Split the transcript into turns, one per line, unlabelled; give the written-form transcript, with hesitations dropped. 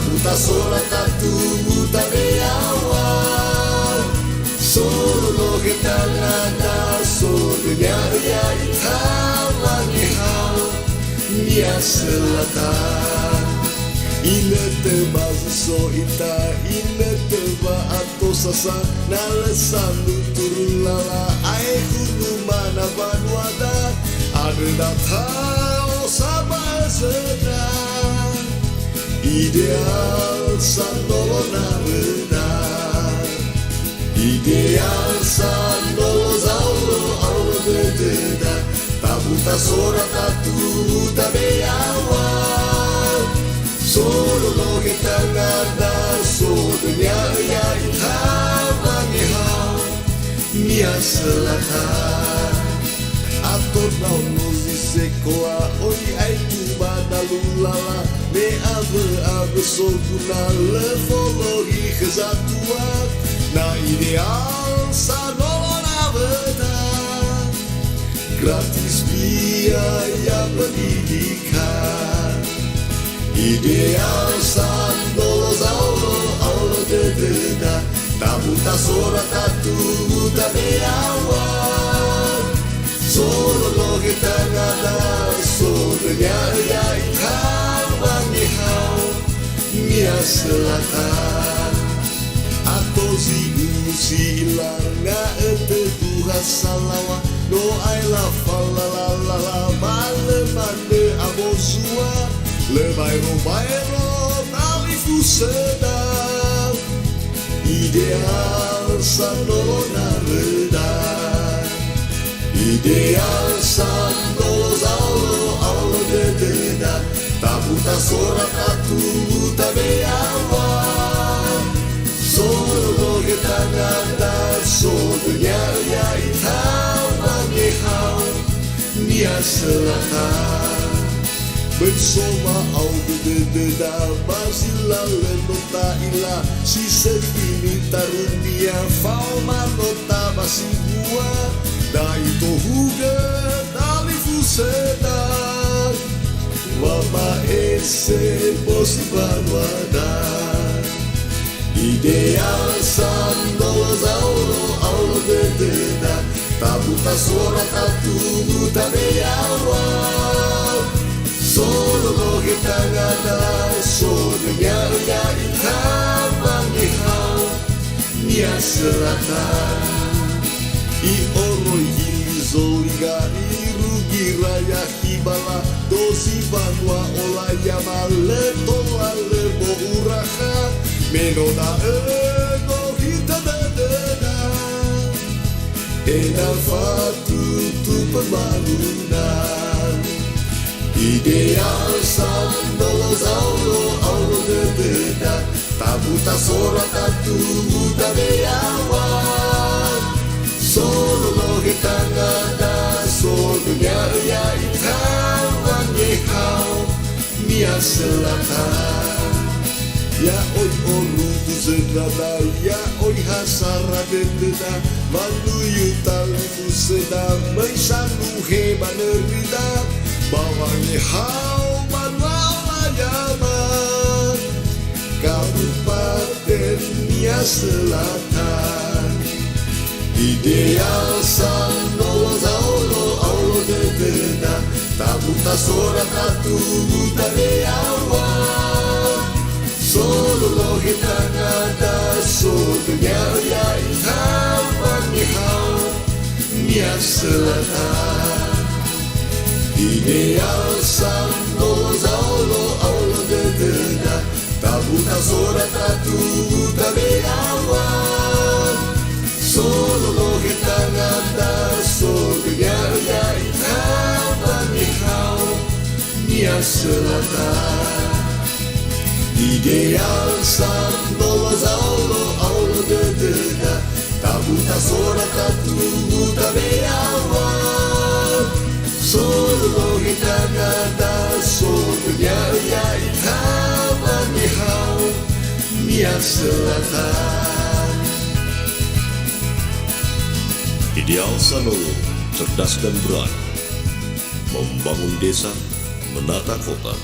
tabuta sora tatu tabeawan solo ketangada sodunya ya itawangi hau Nia selatan ina teba so ita ina teba atau sasa nalasan turulala ai kudu mana banwada ada datang sama sedang ideal sandolona benar ideal sandolo zaulo aulo bededa tabuta sora tatu tabeawan solo lo ketangada sodunya ya itawangi hau Nia selatan atau nauno sekoa oi ai tu badalulala me abe soguna levologi kezatua na ideal sanona beta gratis biaya pendidikan ideal sandolo zaulo aulo dededa tabuta sora tatu tabeawan solo lo ketangada sodunya ya itawangi hau Nia selatan atau si ilanga ete tuha salawa no ai la falalala male mande abosua lebairo talifu sedang ideal sandolona redang ideal sandolo zaulo aulo dededa tabuta sora tatu tabeawan solo ketangada sodunya ya itawangi hau Nia selatan bersama au dededa basila lenota ila si sekini tarunia fauma nota basi gua dai tohuga talifu sedang wama ese bosi banwadan ideal sandolo zaulo aulo dededa tabuta sora tatu tabeawan solo lo ketangada sodunya ya itawangi hau Nia selatan I oro zoliga irugi raya kibala dosi banwa olaya male tola lebo uraha menona ego hita dadena ena fatu tu pembangunan ideal sandolo zaulo aulo dededa tabuta sora tatu tabeawan solo lo ketangada sodunya ya itawangi hau Nia selatan ya oi olu tu sedrada ya oi hasara dededa maluyu talifu sedang meisanu hebanerida bawangi hau manwalayaman Kabupaten Nia Selatan ideal sandolo zaulo aulo dededa tabuta sora tatu tabeawan solo lo ketangada sodunya ya itawangi hau Nia selatan ideal sandolo zaulo aulo dededa tabuta sora tatu tabeawan solo lo ketangada sodunya ya itawangi hau Nia selatan ideal sandolo zaulo aulo dededa tabuta sora tatu tabeawan solo lo ketangada sodunya ya itawangi hau Nia selatan.
Ideal Sanolo, cerdas dan berani, membangun desa, menata kota.